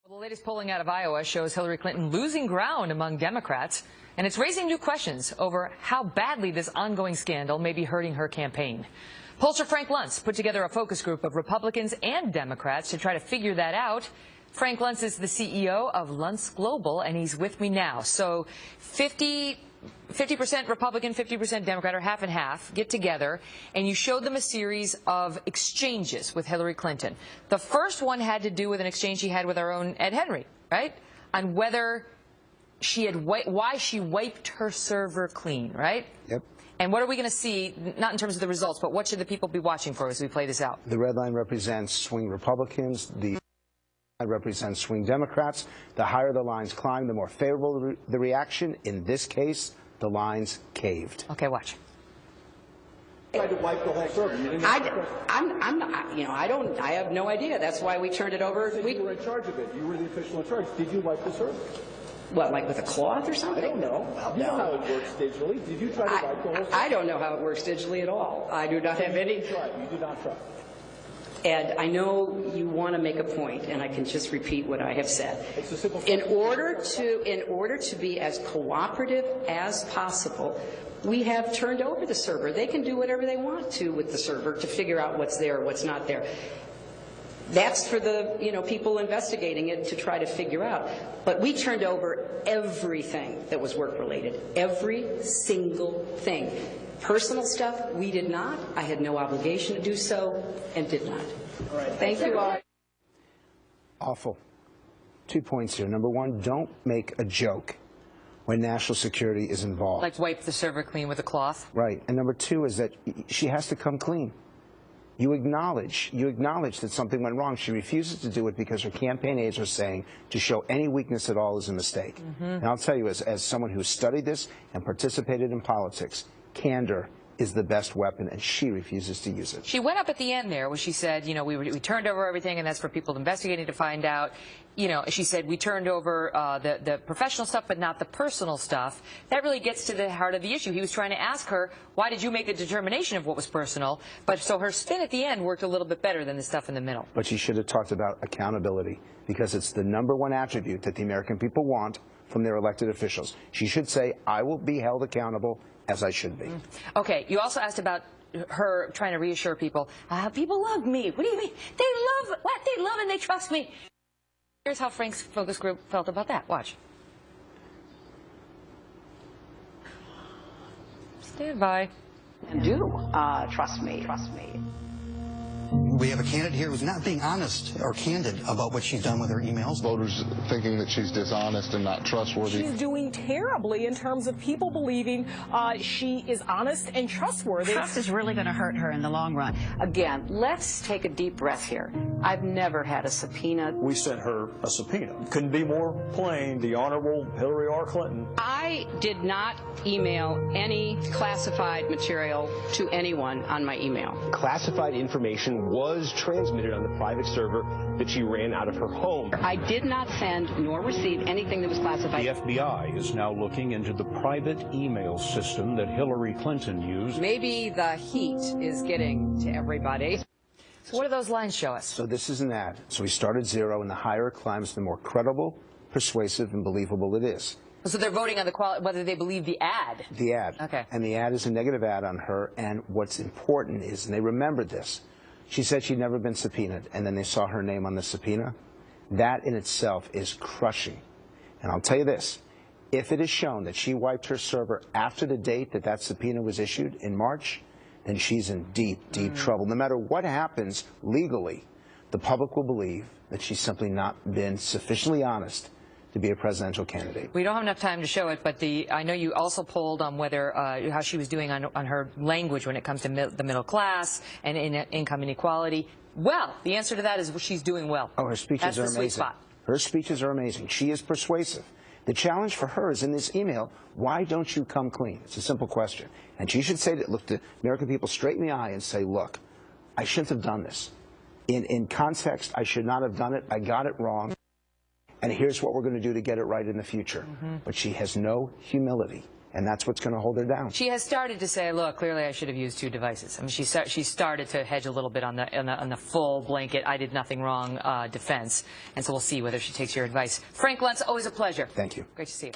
The latest polling out of Iowa shows Hillary Clinton losing ground among Democrats, and it's raising new questions over how badly this ongoing scandal may be hurting her campaign. Pollster Frank Luntz put together a focus group of Republicans and Democrats to try to figure that out. Frank Luntz is the CEO of Luntz Global, and he's with me now. So 50% Republican, 50% Democrat, or half and half, get together, and you showed them a series of exchanges with Hillary Clinton. The first one had to do with an exchange she had with our own Ed Henry, right? On whether she had why she wiped her server clean, right? Yep. And what are we going to see, not in terms of the results, but what should the people be watching for as we play this out? The red line represents swing Republicans. The line represents swing Democrats. The higher the lines climb, the more favorable the reaction. In this case, the lines caved. Okay, watch. Tried to wipe the whole server. I'm not, I have no idea. That's why we turned it over. You were in charge of it. You were the official in charge. Did you wipe the server? What, like with a cloth or something? I don't know. You know how it works digitally. Did you try to wipe the whole server? I don't know how it works digitally at all. I do not have any. You did not try. Ed, I know you want to make a point, and I can just repeat what I have said. It's a simple in order to be as cooperative as possible, we have turned over the server. They can do whatever they want to with the server to figure out what's there, what's not there. That's for the people investigating it to try to figure out. But we turned over everything that was work related, every single thing. Personal stuff, we did not. I had no obligation to do so, and did not. All right. Thank you all. Awful. 2 points here. Number one, don't make a joke when national security is involved. Like wipe the server clean with a cloth? Right. And number two is that she has to come clean. You acknowledge that something went wrong. She refuses to do it because her campaign aides are saying to show any weakness at all is a mistake. And I'll tell you, as someone who studied this and participated in politics, candor is the best weapon, and she refuses to use it. She went up at the end there where she said, we turned over everything, and that's for people investigating to find out. She said we turned over the professional stuff, but not the personal stuff. That really gets to the heart of the issue. He was trying to ask her, why did you make the determination of what was personal? But so her spin at the end worked a little bit better than the stuff in the middle. But she should have talked about accountability, because it's the #1 attribute that the American people want from their elected officials. She should say, I will be held accountable as I should be. Okay, you also asked about her trying to reassure people. People love me. What do you mean? They love what? They love and they trust me. Here's how Frank's focus group felt about that. Watch. Stand by. And do trust me. We have a candidate here who's not being honest or candid about what she's done with her emails. Voters thinking that she's dishonest and not trustworthy. She's doing terribly in terms of people believing she is honest and trustworthy. Trust is really going to hurt her in the long run. Again, let's take a deep breath here. I've never had a subpoena. We sent her a subpoena. Couldn't be more plain. The Honorable Hillary R. Clinton. I did not email any classified material to anyone on my email. Classified information was transmitted on the private server that she ran out of her home. I did not send nor receive anything that was classified. The FBI is now looking into the private email system that Hillary Clinton used. Maybe the heat is getting to everybody. So what do those lines show us? So this is an ad. So we start at 0, and the higher it climbs, the more credible, persuasive, and believable it is. So they're voting on the quality, whether they believe the ad. The ad. Okay. And the ad is a negative ad on her, and what's important is, and they remembered this, she said she'd never been subpoenaed, and then they saw her name on the subpoena. That in itself is crushing. And I'll tell you this, if it is shown that she wiped her server after the date that that subpoena was issued in March, then she's in deep, deep trouble. No matter what happens legally, the public will believe that she's simply not been sufficiently honest to be a presidential candidate. We don't have enough time to show it, but I know you also polled on whether how she was doing on her language when it comes to the middle class and income inequality. Well, the answer to that is she's doing well. Oh, her speeches are amazing. Sweet spot. Her speeches are amazing. She is persuasive. The challenge for her is in this email, why don't you come clean? It's a simple question. And she should say that, look the American people straight in the eye and say, look, I shouldn't have done this. In context, I should not have done it. I got it wrong. And here's what we're going to do to get it right in the future. But she has no humility. And that's what's going to hold her down. She has started to say, look, clearly I should have used 2 devices. I mean, she started to hedge a little bit on the full blanket, I did nothing wrong defense. And so we'll see whether she takes your advice. Frank Luntz, always a pleasure. Thank you. Great to see you.